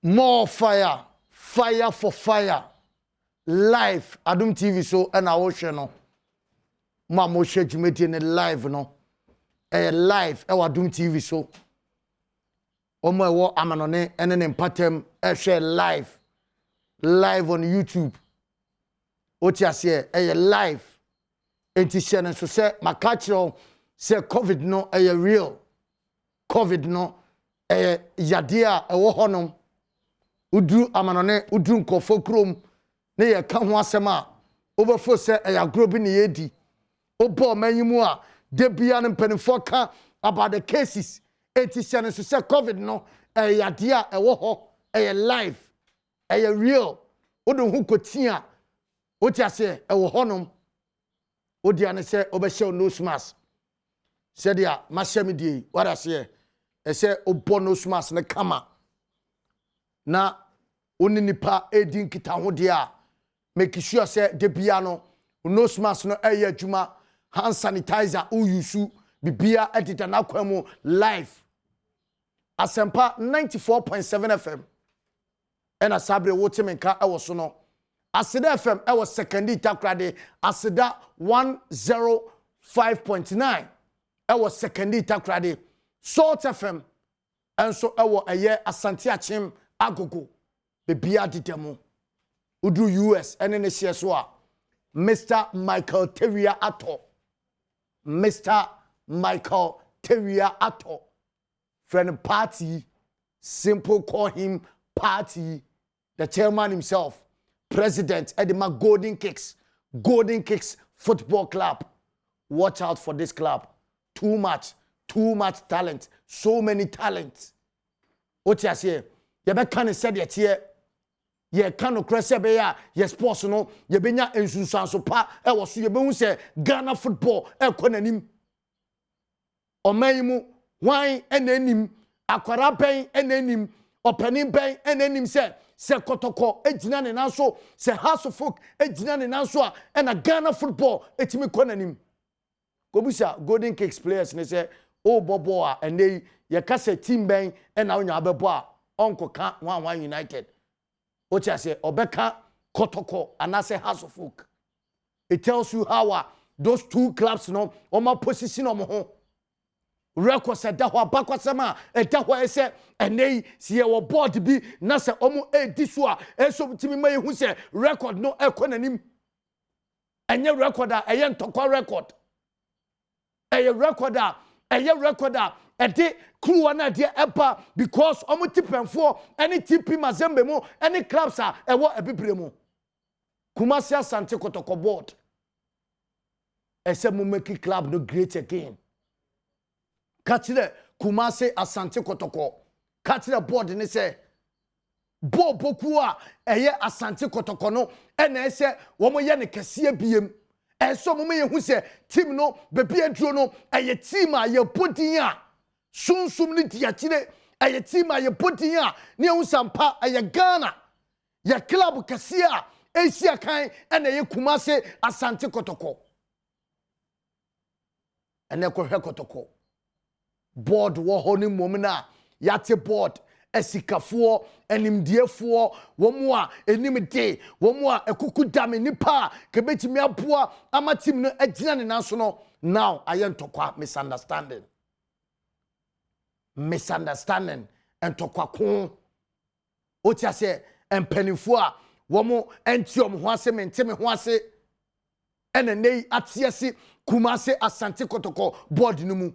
More fire, fire for fire. Live Adom TV so and I watch no. Ma mo share jumeti ne live no. Live e Adom TV so. Omo e wo amanone ene ne mpatem e share live on YouTube. Oti ase e live. Enti share so say makachiro say COVID no e real. COVID no e yadia e wo honom. Udu amanone udu nkofo krom ne ye ka ho asem a obefo se eyagro bi ne yedi obo manyimu a de bia ne mpanifo ka about the cases etisiane so se COVID no eyade a ewo ho live real odo hu kotia otiase ewo honom odia ne se obehye nose mask se dia mahyem die wada se e se obo nose mask ne kama na oni nipa edin kita ho de a make sure say de bia no nose mask no eye adwuma hand sanitizer o yusu bibia edita na kwamu live Asempa 94.7 FM ena sabre wotemenka ewo so no Aseda FM ewo secondary takrade Aseda 105.9 ewo secondary takrade Salt FM enso ewo eye Asante Achim agogo bebia didemo udu US ene ne so a Mr. Michael Teria Ato Mr. Michael Teria Ato friend party simple call him party the chairman himself president Edema Golden Kicks Football Club. Watch out for this club. Too much talent, so many talents. What you say? You be can say that here. Ye can no crese be ya ye sports no ye benya ensunsan so pa e wo so ye be hu se Ghana football e ko nanim omayimu wan enanim akwara ben enanim opening ben enanim se Kotoko ejina ne nanso se House of Folk ejina ne nanso a na Ghana football etimi ko nanim kobusa Golden Kicks players ne se o bobo a ene ye ka se team ben na onya abebo a onko ka 1-1 United. What you say? Obeka Kotoko and I say House of Folk. It tells you how those two clubs no my position on home. Record said that wa bakwasema that wa say and they see our board be na say omo this wa so timi mai hu say record no ekonanim. Enye record a eye ntokwa record. Eye record a ede crew na de eba because omo tipenfo any TP Mazembe mu any clubs a ewo ebibre mu Kumasi Asante Kotoko board ese mu make club no great again katire Kumasi Asante Kotoko katire board ni se boku a eye Asante Kotoko no ena ese wo mo ye ne kese biem eso mo me ye hu se team no bebi aduro no eye team a ye podin a sunsum ni diachire aye team aye podin a ne hu sampa aye Ghana ya club kase a Asia kan ena ye Kumasi Asante Kotoko ene ko hwe Kotoko board wo ho ni mom na yate board esikafo enimdiefo womo a enimde womo a ekuku dame nipa kebetimi aboa ama team no agina ne nanso no now aye ntokwa misunderstanding and tokwa oti ase empanifo a womo entiom ho ase menteme ho ase enenei atiase Kumasi Asante Kotoko board no mu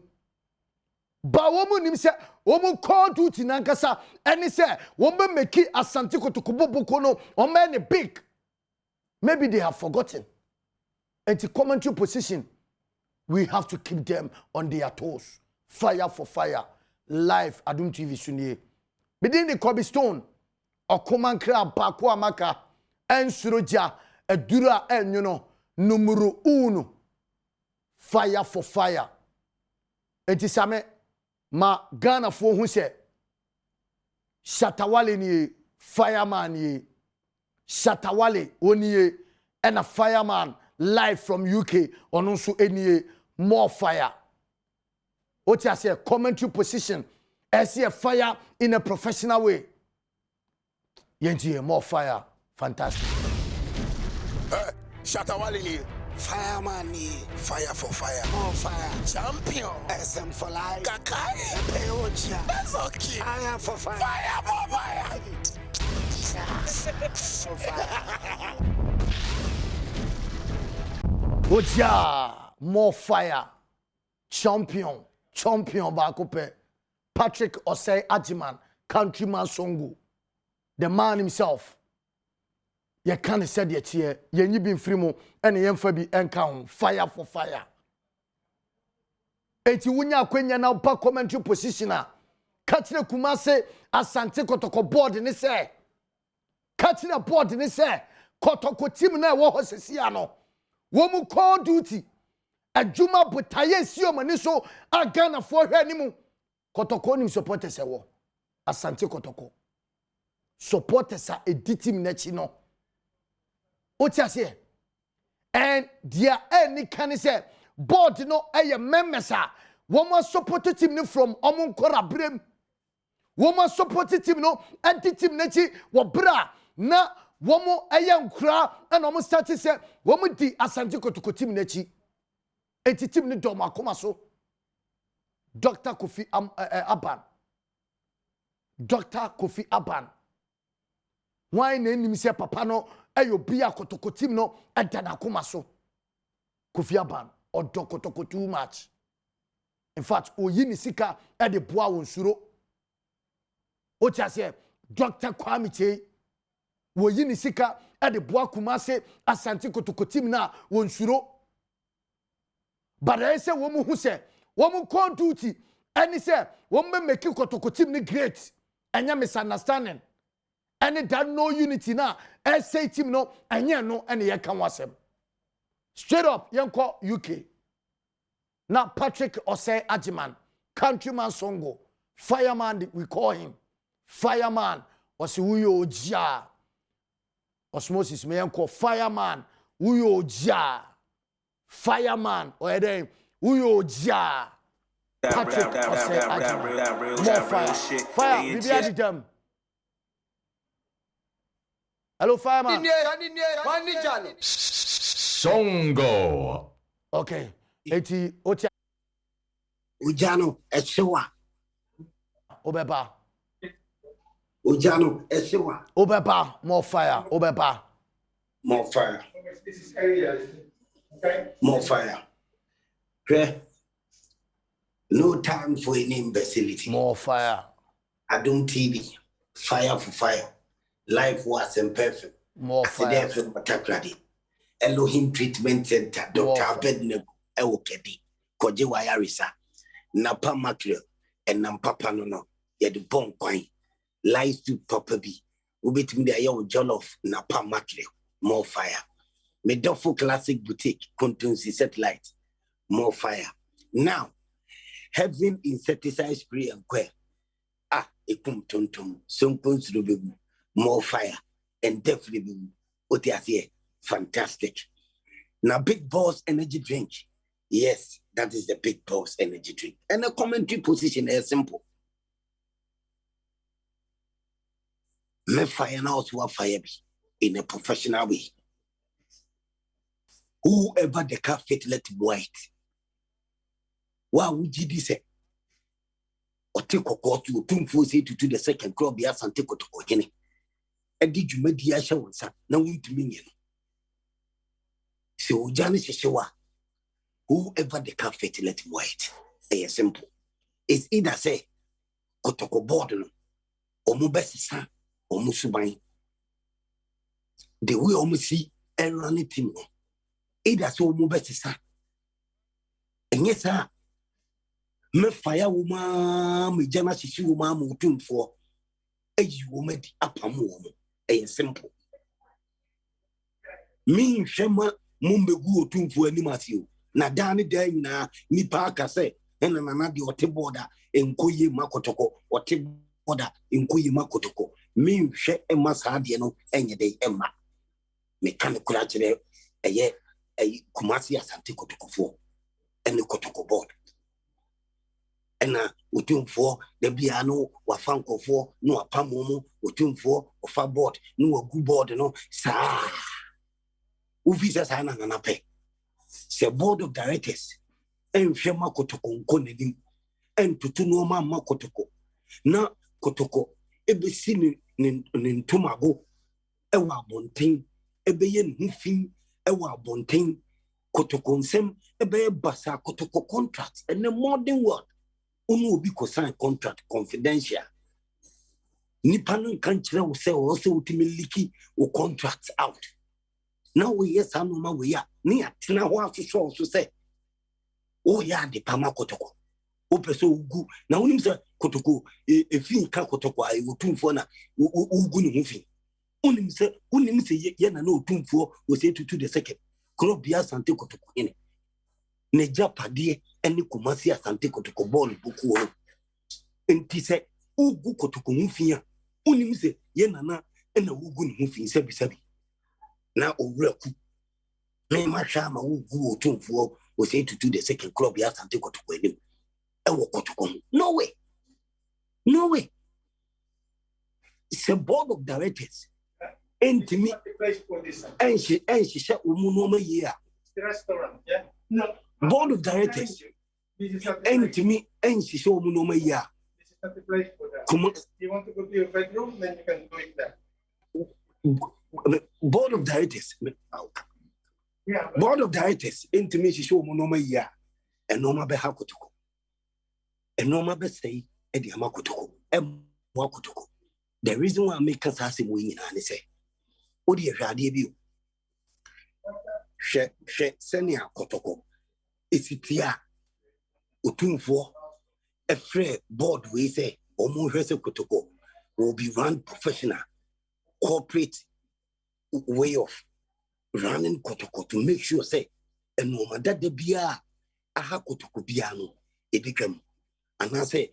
ba womu nim se womu call duty nankasa eni se wombe meki Asante Kotoko boboko no omene big maybe they have forgotten and to commentary position we have to keep them on their toes. Fire for fire live Adom TV sunie bidin the Kobe Stone okoman kra bako amaka ensuroja edura enyono numero 1 fire for fire etisame ma Ghana fo hu se Shatawale ni fireman ye Shatawale oni and a fireman live from UK onunso enie more fire. What I say commentary position I see a fire in a professional way. Yenti more fire. Fantastic. Shatawali. Fireman, fire for fire, more fire, champion, SM for life, Kakai, Peocha, that's okay. Fire for fire, fire for fire, for fire. Oja, more fire, champion Bakope, Patrick Osei Ajiman, countryman Songo, the man himself. You can't say that here. You been free mo and you be encounter fire for fire. Eti wunya kwenya na upa commentary position a Kachire Kumase Asante Kotoko board ni se. Kachire board ni se. Kotoko team na wo hosesi ano. Wo mu call duty. Adwuma botaye sio mani so agana for hwe ni mu. Kotoko ni supporters e wo. Asante Kotoko. Supporters a team na chi no. Otiase and dia any can say board no eye members a woman support team from omun kora brem woman support team no anti team nachi wo bra na womo eye nkura and omun start say womu di Asante Kotoko team nachi enti team ni dom akoma so Dr. Kofi Aban Dr. Kofi Aban why na nim say papa no ayo bia Kotoko team no edana akoma so Kofi Aban odo Kotoko too much. In fact oyi ni sika e de boa won suro o tia say Dr. Kwame Chei oyi ni sika e de boa Kumase Asante Kotoko team na won suro but I say wo mu hu say wo mu call duty any say wo me make Kotoko team ni great enya misunderstanding any that no unity na SA team no anya no ene ye kan wasem straight up yenko UK now Patrick Osei Ajiman countryman Songo fireman we call him fireman wasi uyo ojia osmosis me yenko fireman uyo ojia fireman oyede uyo ojia Patrick Osei Ajiman more fire bibi adidam. Hello, fireman. Songo. Okay. Eti otia. Ujano Eshewa. Obeba. Ujano Eshewa. Obeba. More fire. Obeba. More fire. More fire. Okay. No time for any imbecility. More fire. Adom TV. Fire for fire. Life was imperfect. More fire. Elohim Treatment Center, Dr. Abednego, Ewokedi, Koje Wayarisa, Napa Mackerel, and Nampapa no, Yed Bon Coin, Life to Papa B. Ubit me the young Jollof, Napa Mackerel, more fire. Medofo Classic Boutique, Contunsi Satellite, more fire. Now, having insecticide spray and quail. Ekum tontum, Sumpons Rubu. More fire and definitely Otiasie, fantastic. Now, Big Boss energy drink. Yes, that is the Big Boss energy drink. And the commentary position is simple. Me fire now to a fire in a professional way. Whoever the car fit let him white. Why would you say? Otiko Kotu, Tumfu say to the second club, Asante Kotoko. Edi jumedi ya shawansa na wintumi so Janice Shewa whoever the car fit let him white a simple it's either say Kotoko board no omu besisa omu suban the way omu see run team no either so omu besisa enye sa me fire woman me jana shishi woman mo tumfo eyi woman di apamu woman. A simple. Me shema mumbegu otumfu animatio. Na dani day na ni parka say ena na di oteboda enkoye makotoko oteboda enkoye makotoko. Me she ema saade no enye dey ema. Me kan kula kire eye Kumasi Asante Kotoko fo ene Kotoko board. ɛna otumfoɔ da bia no wafa nkɔfoɔ no wapam mu otumfoɔ ofa board no wagu board no saa wofi sɛ saa na nanapɛ sɛ board of directors ɛnhwɛ ma Kotoko nkɔ n'anim ɛntoto nneɛma ma Kotoko na Kotoko ɛbɛsi ne ntomago ɛwɔ abɔnten ɛbɛyɛ ne ho fi ɛwɔ abɔnten Kotoko nsɛm ɛbɛyɛ basa Kotoko contract ɛnɛ modern world unu obi ko sign contract confidential nipa no nka nkyerɛ wo sɛ wo sɛ wotumi liki wo contract out na wo yɛ saa noma wo ya ne atena ho asosɔ so sɛ wo yɛ ade pama Kotoko wo pɛ sɛ ugu na wonim sɛ Kotoko efi nka Kotoko ai wotumfo na ugu ne ho fi wonim sɛ yɛ na otumfo wo sɛ tutu the second club ya Asante Kotoko ine ne japade ene Kumasi Asante Kotoko ball buku o enti sɛ ugu Kotoko ho fi a wonim sɛ yɛ na ena ugu ne ho fi sabi na owuraku me ma hwa ma ugu otumfo wo sɛ tutu the second club ya Asante Kotoko enim ewo Kotoko no way it's a board of directors entimi enshi sha omu no ma yi a restaurant, yeah? No. board of directors entimi enshi sha omu no ma yi a This is not the place for that. You want to go to your bedroom, then you can do it there. board of directors Yeah. board of directors entimi sha omu no ma yi a enoma be ha Kotoko enoma be say e di ama Kotoko mo Kotoko. The reason why I make us ask him we and say odi ehwade bi hwe senia Kotoko esitia otumfo efre board we say omo hwe se Kotoko will be run professional corporate way of running Kotoko to make sure say enoma dada bia aha Kotoko bia no edikam ana say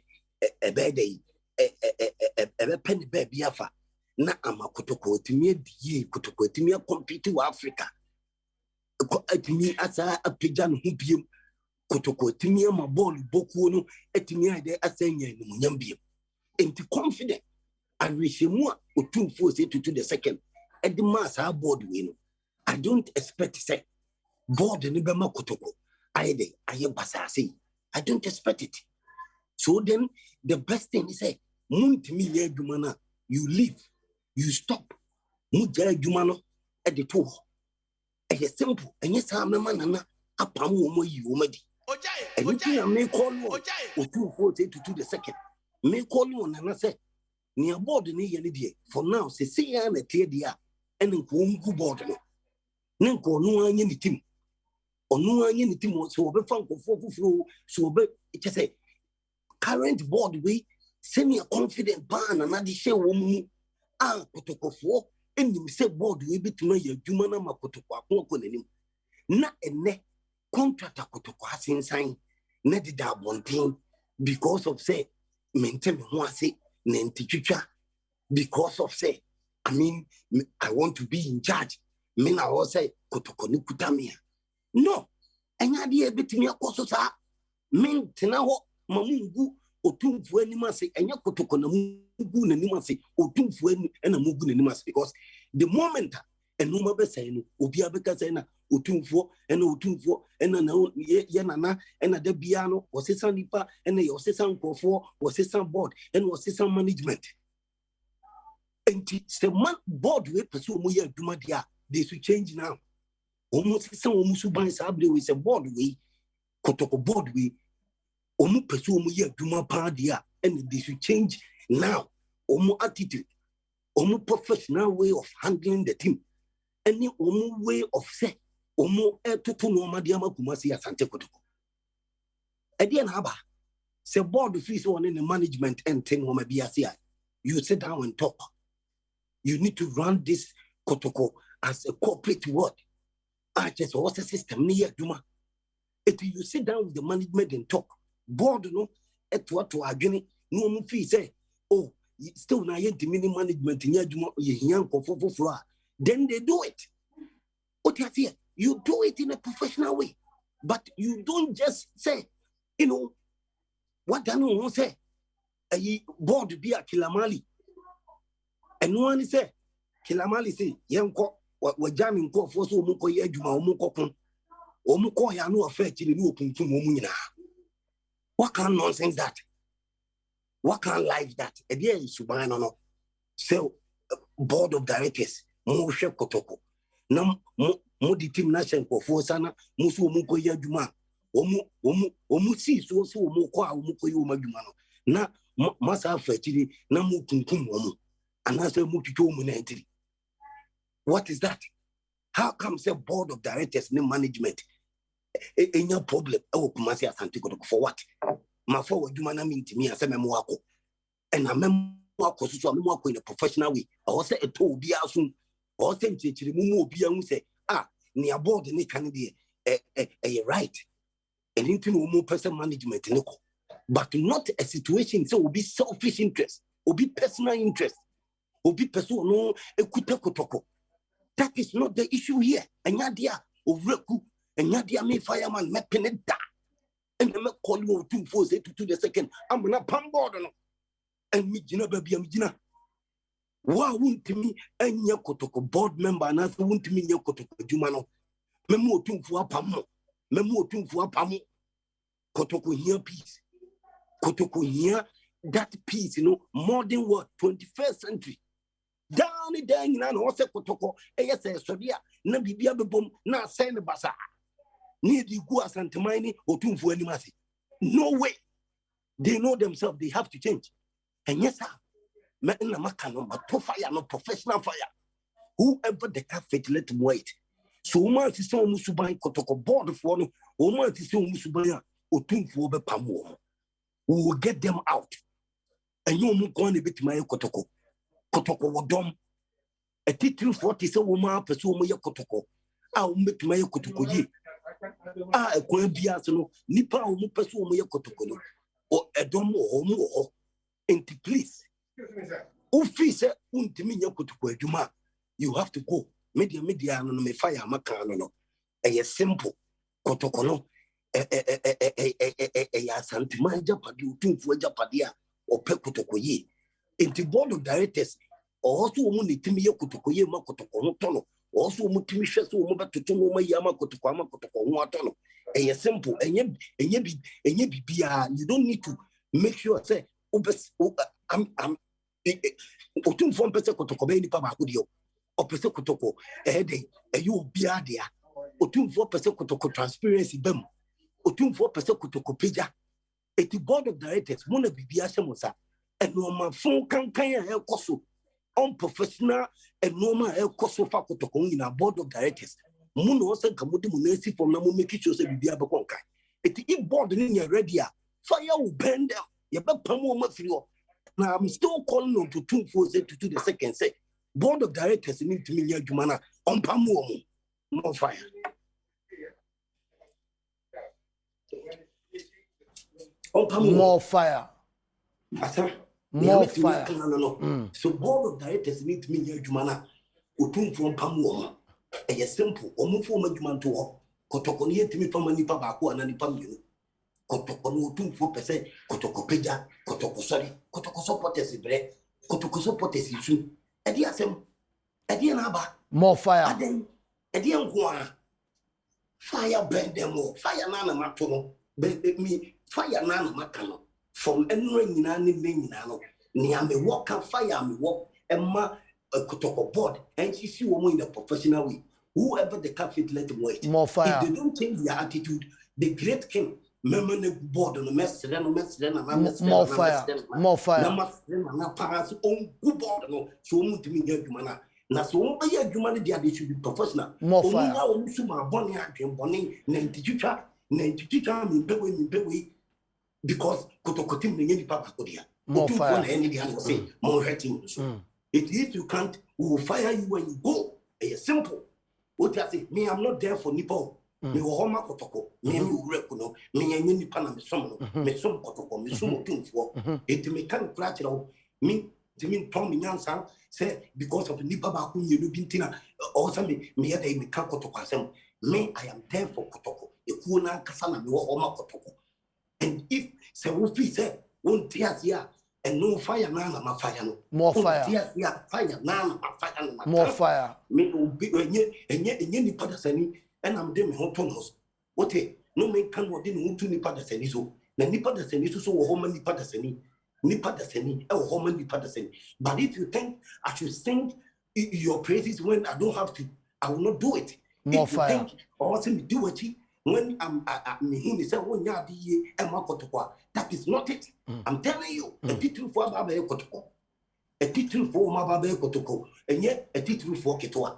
ebede ebe penny baby afa na ama Kotoko timi die Kotoko timi compete with Africa timi asa apija no ho biem Kotoko timi ama ball boku no timi ade asanya no munyam biem enti confident and reshemu otumfo say to the second the mass our board we no I don't expect say board ni be ma Kotoko aye basase I don't expect it. So then the best thing is say muntimi ye adwuma na you leave you stop muja adwuma no e de to e simple enye sa mema nana apam wo moyi wo madi ojaye me call no otumfo say to the second me call no nana say ni board ni ye ne die for now say ya na tie dia ene nko ngu board no ne nko no anye ni team so obe fa nkofo fufuro so obe it say current board we semi confident ban na de share wo mu a Kotokofo enim se board we bituma ya adwuma na Kotoko akoko nanim na ene contract Kotoko asensan na de da bonten because of say maintain ho ase na ntitwitwa because of say I mean I want to be in charge me na wo say Kotoko ni kutamia no enya de bitumi akoso sa men tena ho mamungu otumfo anima say enya Kotoko na mugu na nima say otumfo na mugu na nima say because the moment enuma be say no obi abeka say na otumfo na ye nana na da bia no osesa nipa na ye osesa nkofo osesa board and osesa management enti se man board we person omo ye aduma dia they should change now almost se omo su ban sa abre we se board we Kotoko board we omu pese omu ye adwuma pa dia and they should change now omu attitude omu professional way of handling the team any omu way of say omu etoto no ma dia Kumasi Asante Kotoko edi na aba say board fees on in the management and thing o ma bia say you sit down and talk you need to run this Kotoko as a corporate word just what's the system ni adwuma if you sit down with the management and talk board no what to adwene no mu fi say oh still na yet mini management nya adwuma ye hian kofofoforo then they do it what you say you do it in a professional way but you don't just say you know What do you say? A board be a Kilamali. And one say, Kilamali say, Yanko, what jamming call for so muko yajuma omukokun. Omuko ya no affect in the open to Mumina. What kind nonsense that? What kind life that? A dear Subano. So, board of directors, Moshe Kotoko. No, Modi Tim Nation for Sana, Musu Muko Yajuma. Omusi so Moko Muko Yumajumano. Na Masa Fetili, Namu Kunkum Omu. And I say Mutu. What is that? How come say board of directors, no management? Any problem? Oh, Kumasi Asante Kotoko for what? My forward Jumana mean to me as a memoako. And I memoako, so I'm more in a professional way. I also a to be out soon. Or send to the Mumu be and say, near board the candidate, a right. And into no person management. But not a situation so will be selfish interest, will be personal interest, will be personal no. That is not the issue here. And Yadia, Ovreku, and Yadia me fireman, me peneta. And I call you 2 to the second. I'm not pamboard. And me, Jina baby, I'm Jina. Why won't me and Yakotoko board member and I won't me Yakotoko Jumano? Memo 2 for Pamo, Memo 2 for Pamo. Kotoko here peace. Kotoko here, that peace, modern what, 21st century. Down the dang and also Kotoko, ASS, Sodia, Nabibia Bom, na send the basa. Need the Gua Santa Mini or Tum for any massy. No way. They know themselves, they have to change. And yes, sir, Matna Macano, but to fire, no professional fire. Whoever the cafe let him wait. So much is so Musubai Kotoko board for no, or much is so Musubaya, or Tum for the Pamo. We will get them out. And you move on a bit my Kotoko. Kotoko Adom. A title 40 so woman pursue my Kotoko. I'll make my Kotoko ye. A Quabiasono, Nipa who pursue my Kotoko. Or Adom or more. And please. Officer, Untimina Kotoko, Juma. You have to go. Media, no me fire Macano. A simple Kotoko. Asante Japadi, 2 for Japadia, or Pekotoko ye. Into board of directors, also only Timmy Kotokoye Makotoko Tono, also Mutimisha, so mobile to Tomo Yama Kotokama Kotoko Watono. A simple, and ye be, you don't need to make sure, say, I'm Otum from Pesacotoko, Beni Pabacudio, or Pesacotoko, a headache, a you be there. Otum for Pesacotoko transparency, bem, Otum for Pesacotoko Pija, a board of directors, Mona Bibia Samosa. And normal phone can el coso unprofessional and normal el coso facotocon in a board of directors. Muno also Kamudi Munesi from Namu make it shows a Bibia Baconca. It is board in your ready. Fire will burn them. You bet Pamo Mafio. Now I'm still calling on to 2 4 to do the second say. Board of directors need to million Jumana on Pamo. More fire. More fire. More fire. So board of directors need me near Jumana. Utum from Pamu. A simple or move for Majuman to walk. Kotoko near to me from Manipa Baku and Anipamu. Kotoko 2% Kotoko Peja, Kotoko sorry, Kotoko supporters in bread, Kotoko supporters in soon. A dear Sam, a dear Naba. More fire. A dear Guana. Fire burn them all. Fire Nana Matono. Me fire Nana Macano. From entering in any nano, near me walk and fire me walk and ma Kotoko board, and she see woman in a professional way. Whoever the cafe let them wait. More fire. If they don't change their attitude, the great king, Memon board on the mess, more fire. More fire. Own good board, no, so to me, Jumana. Now, so by your humanity, they should be professional. More fire. Bonnie, Bonnie, Nantijuka, in Bewe. Because Kotokotim any papa kodia. More fire. Any say more hurting. It is you can't, we will fire you when you go. It's simple. What I say, me, I'm not there for Nipo. Me homa kotoko, me rekuno, me and Nipana, me some kotoko, me some things for it. Me can't crash it out. Me, to me, Tommy Yansan say because of Nipa Baku, you bintina, or something, me had a Mikakotoko. Me, I am there for Kotoko. The Kuna Kasana, no homa kotoko. And if Se wo fi se won tiasia and no fire na ma fire no. More fire. Tiasia fire na ma fire no. More fire. Me obi enye nipa da sani and am dem ho tonos. Wote no me kan wo de no tu nipa da sani so. Na nipa da sani so wo ho ma nipa da sani. Nipa da sani e wo ho ma nipa da sani. But if you think I should sing your praises when I don't have to, I will not do it. More if fire. You think, or say me do it when me say oh nya bi e ma kotoko. That is not it. I'm telling you, a title for baba e kotoko. A title for ma baba e kotoko. Enye a title for ketwa.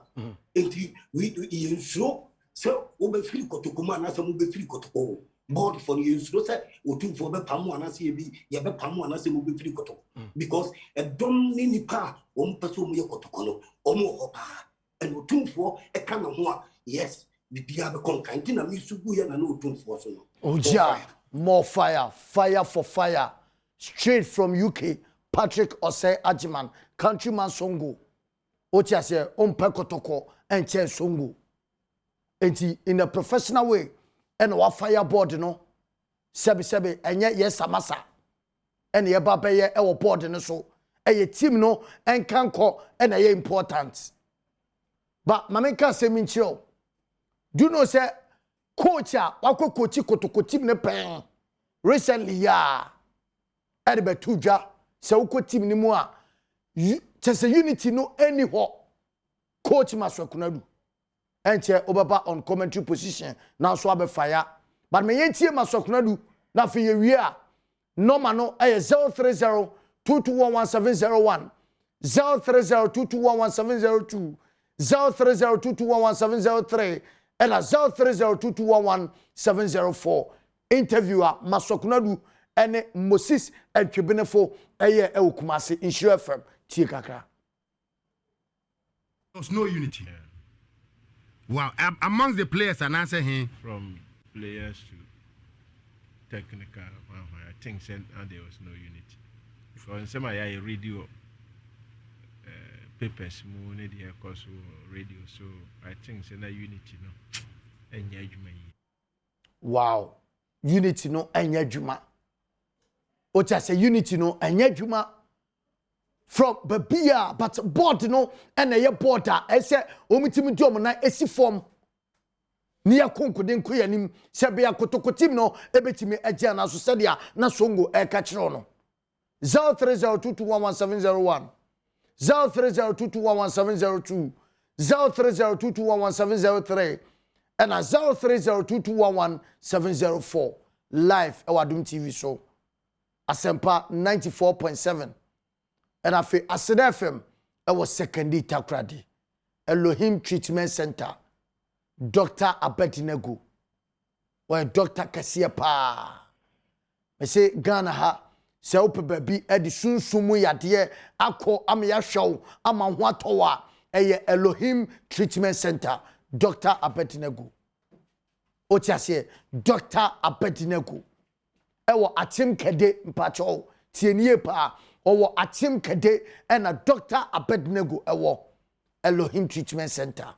Enti we ensure so we be free kotoko ma na so we be free kotoko. God for you ensure say o tu for be pamu anase ye bi ye be pamu anase we be free kotoko. Because a dom ni nipa o mpeso mu ye kotoko no o mu opa and o tu for e ka na ho a yes bibia be kon kan ti na mi sugu ye na no o tu for so no. Oja, more fire, fire for fire. Straight from UK, Patrick Osei Ajiman, countryman Songo. Ocha say Ompe Kotoko and Che Songo. Enti in a professional way, and wa fireboard no. Sebi and yet yes amasa. And ye baba ye e board no so. E team no and can call and a important. But Mameka say minchio. Do you know say coach wako coach Kotoko team ne pen recently ya edibe tuja se wako team ni mu a chese unity no anyhow coach Maswakunadu enche obaba on commentary position now so abe fire but me yentie Maswakunadu na fe ye wie a number no 030 2211 030 2211 030 2211 and a 0302211 interviewer Maswakunadu and Moses and Kibenefo eye Kumasi in Shire FM Tikaka. There's no unity. Yeah. Wow, amongst the players and answer him from players to technical, I think there was no unity. Because in some I radio papers more need the course radio, so I think it's a unity no. Wow, unity no enya juma. Ocha say unity no enya juma from babia but board no and a board I say omitimi dom na esi form niya konkode nkoyanim se bia Kotoko team no ebetimi agya na so sadia na Songo e ka kire no 03022117001 03022117002 03022117003 and 03022117004 live Adom TV show Asempa 94.7 and afi Asante FM was secondary takradi Elohim Treatment Center Dr. Abednego or Dr. Kasia pa me say Ghana ha se ope baby e di sunsumu yade akọ amya show ama ho atowa eye Elohim Treatment Center Dr. Abednego otiase Dr. Abednego ewo atim kede mpacho tienie pa owo atim kede na Dr. Abednego ewo Elohim Treatment Center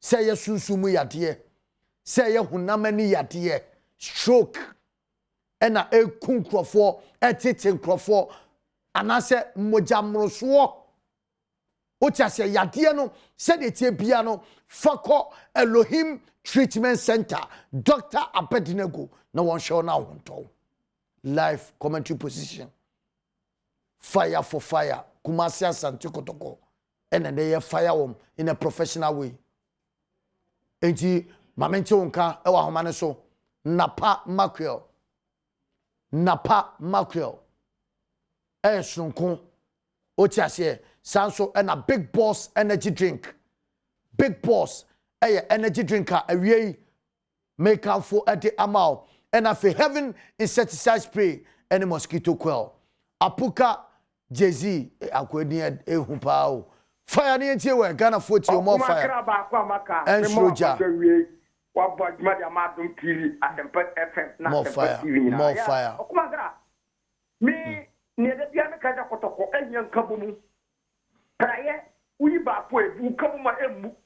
say ye sunsumu yade say ye hunamani yade stroke ena ekunkrofo etete nkrofo anase mojamroso otiase yade no se de tie bia no fako Elohim Treatment Center Dr. Abednego na won show na wonto live commentary position fire for fire Kumasi Asante Kotoko and they fire them in a professional way enti mamente wonka e wa homane so napa mackerel sunko otiase sanso and a big boss energy drink big boss energy drinker awie make up for at the amount and afi heaven insecticide spray and mosquito coil apuka jezi akwani ehupa o fire ni entie we Ghana 40 o more fire and soja more fire me ne da bia me kaja Kotoko enyan kabumu praye uyi ba po ebu kabuma emu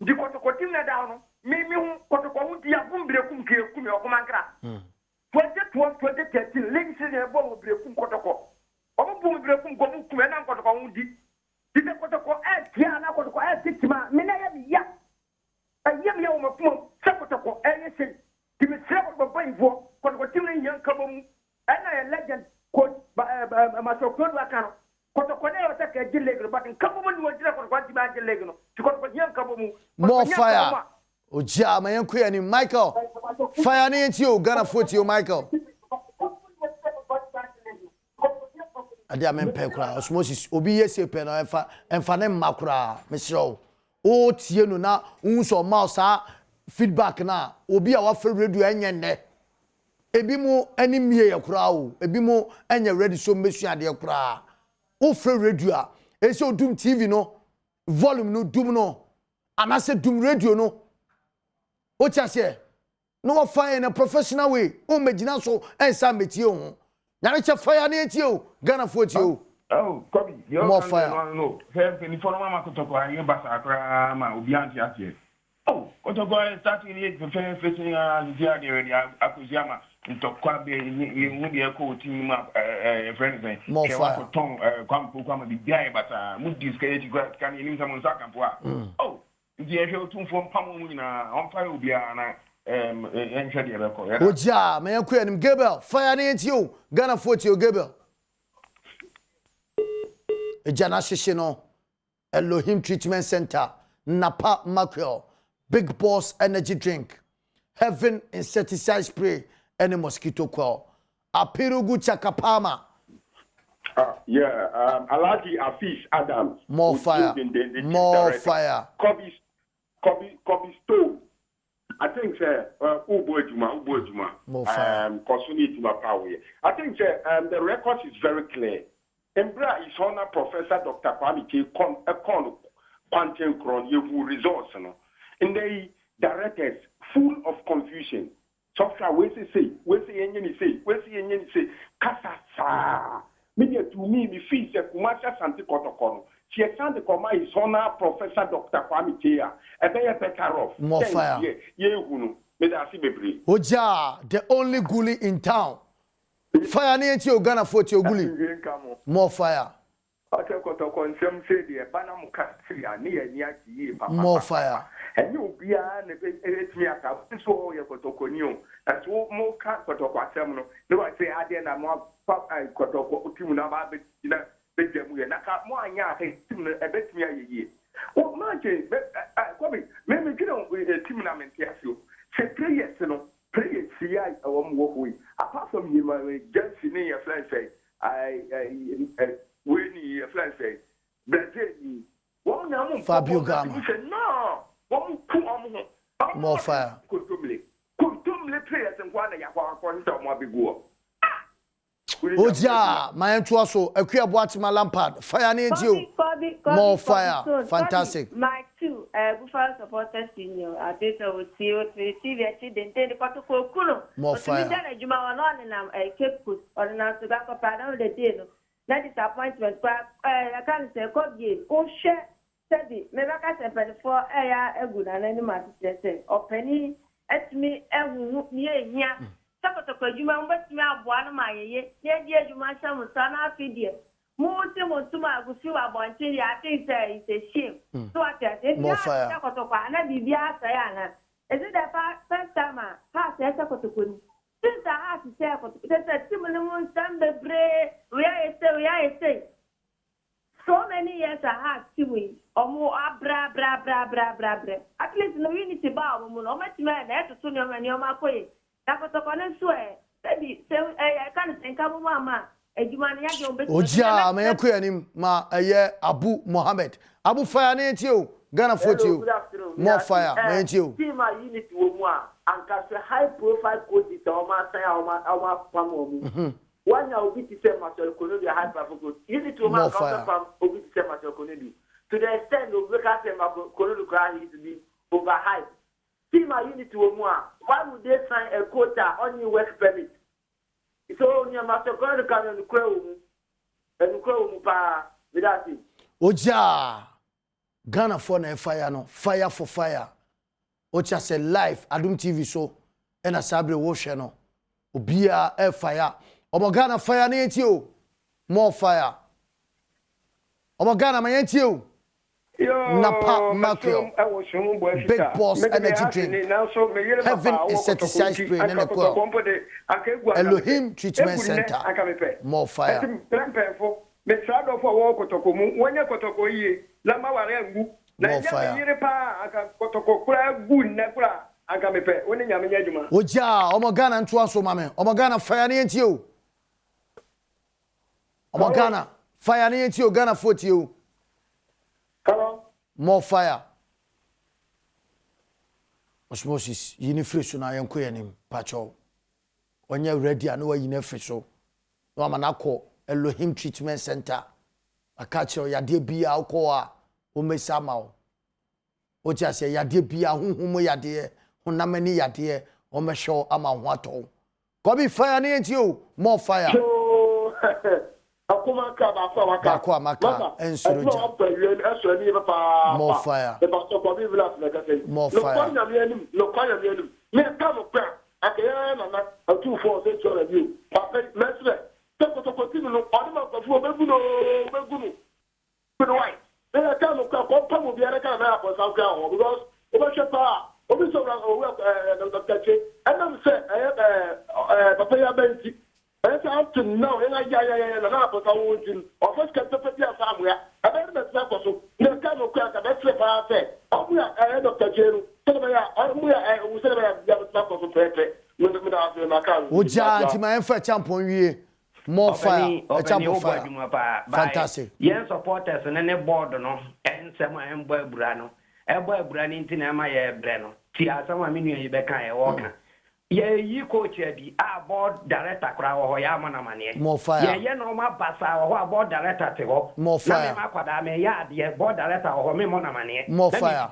di Kotoko tim na da no me hu Kotoko hu dia bumbre kum ke kum e okumankra 2012 2013 league season ball breakum Kotoko omo boom breakum go mu kuma na Kotoko wundi dite Kotoko tia na Kotoko titima me na ya ayem ya o mafum Kotoko say timi sreko go boyvo Kotoko timi yan kabom ana legend coach Masoko Wakano Kotoko na yo take jillegro but kabom ni wajira Kotoko ti ba jillegro Kotoko yan kabom more fire Oja mayanku ya ni Michael fire ni enti o Ghana foot you Michael ade amempe kura osmosis obi yese pe na emfa ne makura mesro o tie no na unso mouse feedback na obi a wa fa radio enye ne ebi mu ani mie ye kura o ebi mu enye ready so mesu ade kura o fa radio a ese odum TV no volume no dum no anase dum radio no o chase no wa fire in a professional way o megina so ensa metie ho nyare che fire na etie o Ghana foot you oh Kobe you more fire no help ni for mama Kotoko ayen basa akra ma obi anti ate oh Kotoko starting here facing the already akuzia ntokwa be wu de ko team ma friend me more fire ko ton kwampo kwama bi bia bata mu discredit kan ni nsa mo nsa kampo a oh ndi ehwe otumfo mpamo mu nyina on fire obi ana enhwe de record Oja mayanku ya ni Gabriel fire na enti o Ghana foot you Gabriel Ejana Shishi no Elohim Treatment Center Napa Mackerel Big Boss Energy Drink Heaven Insecticide Spray and Mosquito Coil Apirugu Chakapama Alaji Afis Adams more fire more fire Kobe Stone I think Ubojuma more fire Kosuni Juma Power I think the record is very clear Embra is honor Professor Dr. Kwame K. Quantum Cron, you results. And they directors full of confusion. Software, where's it say? Where's the engine say? Where's the engine say? Kasa. Media to me, the fees of Kumasha Asante Kotoko. She Asante Koma is honor Professor Dr. Kwame K. And they are better off. More fire. Oja, the only gully in town. Fire near to Ghana for your gully. More fire. More fire. And you be an so your Kotoko that's more cat Kotoko seminal. No, I say I didn't have more pop and Kotoko Timuna big them we are not more young a bit me a year. What margin? Maybe you know with a Timuna Mentiasio. Say 3 years, pray see I won't walk away. Apart from him, I just see a friend say, when he a friend say, Brazil, Fabio Gama. No, one more fire. Kutumle prayers and one more big war. Oja, my entuaso, a queer Boatima Lampard, fire near you. More fire. Fantastic. My two, Buffalo supporters senior, I think I would see what we see the accident, the Kotoko Kuno. More fire. Juma on and a Cape Coast or an Tobacco Padon the day. That disappointment, but I can't say, Kogi, oh, share, steady, maybe I can say for a good and any matter, or penny, at me, and near. Sakotoko Juma, but me up one of my ye, dear Juma, some son of Fidia. Most of my go feel about it, I think it's a shame. So I said, more fire. Sakotoko, and I be Sayana. Is it the first time I pass Sakotoko? Since I have to say, there's a similar stand the brave, we say. So many years I had to win, or more bra. At least no unity bow, no much man, that's a soon and your Makoy. Sakotoko and swear, baby, so I can't think of Mama. Oja, may I quit him, ma, a year, Abu Mohammed. Abu fire near you, Ghana for you. More fire, may you. See my unit woman, and cast a high profile coach is our family. One now will be to say Marcel Konobi, a high profile coach. Unit woman, from Obi to say Marcel Konobi. To the extent of look at them, Konobi cry is to be overhyped. See my unit woman, why would they sign a quota on your work permit? So near Master Konobi can and crow pa without it. Oja, Ghana for na fire no, fire for fire. Ocha say live Adom TV so, and a sabre wo no. obia e fire omogana fire na yenti o more fire omogana ma yenti o Napa Macchio, Big Boss Energy Drink, Heaven Insecticide Spray, Elohim Treatment Center, more fire. More fire. Oja, Omogana and Twaso Mame, Omogana fire near you. Omogana fire near you, Ghana 40 you. Hello? More fire. Osmosis, Unifrish, and I am queering Pacho. When you're ready, I know where Unifrish. No, I'm an alcohol, Elohim Treatment Center. I catch your Yadia Bia alcohol, who may somehow. What just say Yadia Bia, whom we are dear, who na many yadia, or me show am a wato. Come fire near you, more fire. Bakwa maka ensuruja more fire more fire and up to now, and I but I won't do. Or first get the petty somewhere. I better not say so. No kind of crack, that's what I said. Oh, we are ahead of the jail. We are Uja, my first champion, more fire. A champion fire. Fantastic. Yes, supporters and any board, no, and some boy Brano. A boy Branin Tinama Breno. Tia, some minu Becca Walker. Yeah, you coach the board director crowd or Yamana money. More fire. Yeah, no, my bassa or board director to go. More fire. Yeah, board director or Mimona money. More fire.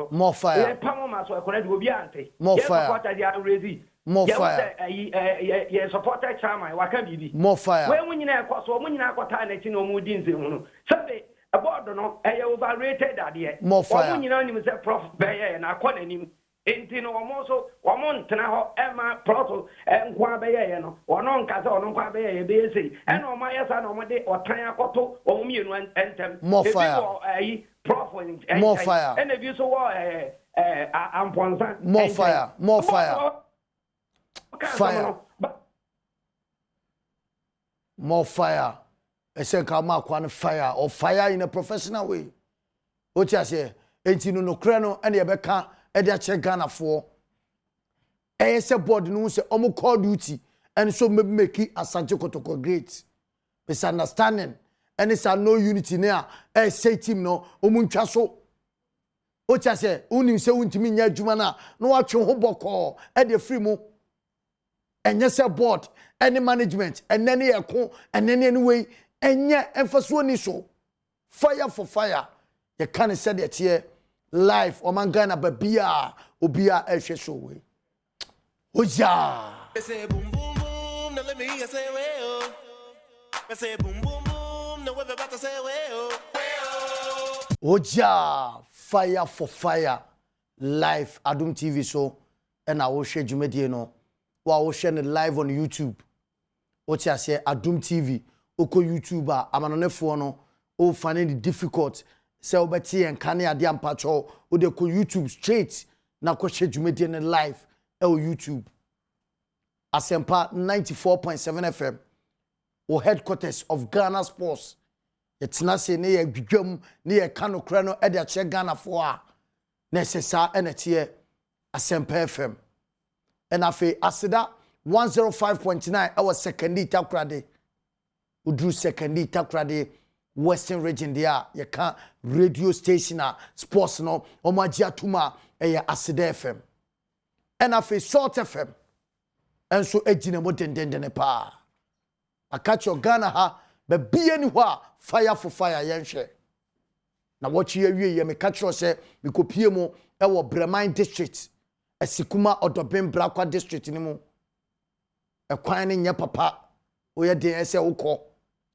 More fire. Pamamas were correct with Biante. More fire. More fire. Yes, supporter charm, what can be? More fire. When you know, when you know, no Mudin. Sunday, a board no, I overrated idea. More fire. When you know him, Prof. Bayer, and I call him. Intino almost one tana Emma Proto and Quabayano, or non Casa or non Quabay, busy, and on my son on my day or Triacoto or me and more fire. More fire. And if you saw I'm more fire. More fire. Fire. More fire. I said, come out one fire or fire in a professional way. What you say? Intino no crano and Yabeka. Edia check Ghana for say board no say omo call duty and so maybe make Asante Kotoko great misunderstanding and it's no unity there say team no omo ntwa so o cha say unim say untimi nya adwuma na no atwe ho boko e de free mu enye say board any management and then e and then anyway enye emfaso ni so fire for fire you can say that here life omangana babia obia ehwe so we oja say boom boom boom no let me hear say way oh say boom boom boom no we about to say way oh oja fire for fire live Adom TV so and I will share jumedie no wa will share live on YouTube ocha say Adom TV oko YouTuber amanonefo no o finding it difficult say obeti en kane ade ampacho o de ko YouTube straight na ko hwedwumedi ne live e o YouTube Asempa 94.7 FM o headquarters of Ghana Sports etina se ne ye dwam ne ye kanokra no e de che Ghana fo a na sesa enete Asempa FM and afi asida 105.9 our secondary takrade udru secondary takrade Western region there you can radio station sports no omagia tuma Asida FM and afi Salt FM and so ejina mo dendende pa catch your Ghana ha be bia ni ho a fire for fire yenhwe na watch ye me catch you say me kopie mo e wo Breman district Esikuma Odobin Brakwa district ni mu e kwan ni nya papa o ye den ese ukọ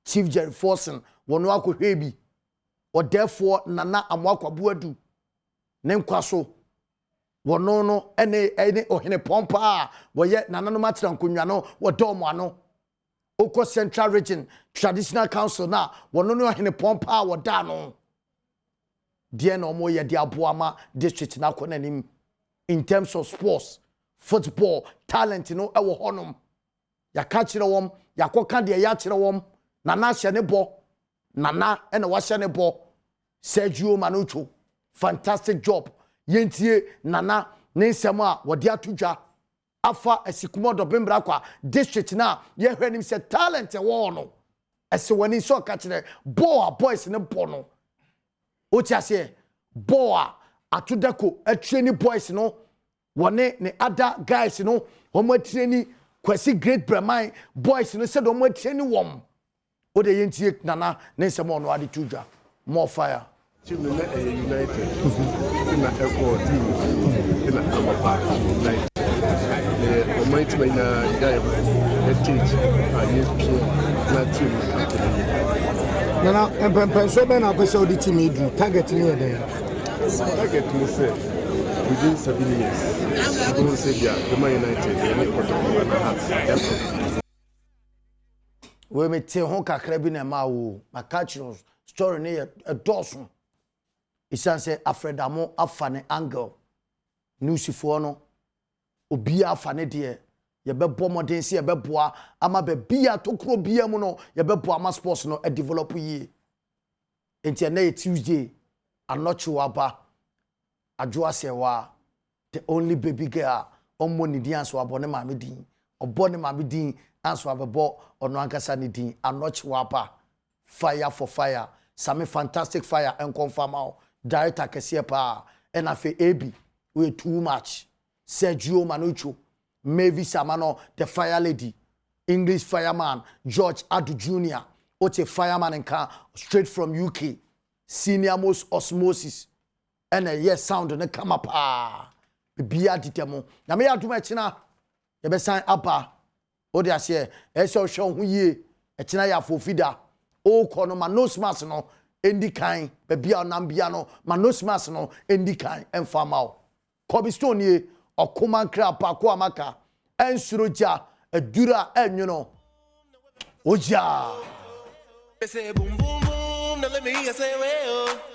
Chief Jerry Forson wono akohwe bi o therefore nana amwakwabu adu ne nkwaso wono no ene ohene pompa woye nananom atira nkonwa no wodomo ano Oko Central Region Traditional Council na wono no ohene pompa woda no de na omo ye de aboama district na konanim in terms of sports football talent no ewo honom ya ka kire wom ya koka de ya kire wom nana hye ne bo nana ene wa hye ne bo Sergio Manucho fantastic job yentie nana ne nsem a wode atodwa afa asikumodo bembra kwa district na ye hwanim se talent wo no ese wani so ka kire boys ne bo no o tiase atudako atreni boys no wone ne other guys no homo treni kwasi great bremai boys no said homo treni wom o de yentie nana ne nsem ono ade tudwa more fire team United in a echo team in a United the might be na guy teach na team nana empempen so be na kwese the team edu target ni e den target ni say within 7 years don't say the Man United any Kotoko na heart we me te ho kakra bi na ma wo makachiro story ni e doso isanse afredamo afane angle newsifo no obi afane de ye bebo modern se ye beboa ama be bia tokro bia mu no ye beboa ama sports no e develop yi enti na Tuesday anochi waba adwo asewa the only baby girl omo ni di anso abone ma me din obone ma me din anso abebo ono ankasa ni din anochi waba fire for fire same fantastic fire and confirm out director kese pa and afi AB we too much Sergio Manucho Mavis Samano the fire lady English fireman George Adu Jr. Ote fireman and car straight from UK senior most osmosis and a yes sound and come up bia ditemo na me aduma china ye be sign apa o de ase e so hwe ho yie e china ya fofida o kono ma no smas no endi kan be bia onam bia no ma no smas no endi kan emfa mawo Kobe Stone ye okuma nkra pa ko amaka ensuroja adura enwono oja Say boom boom boom, now let me hear say well.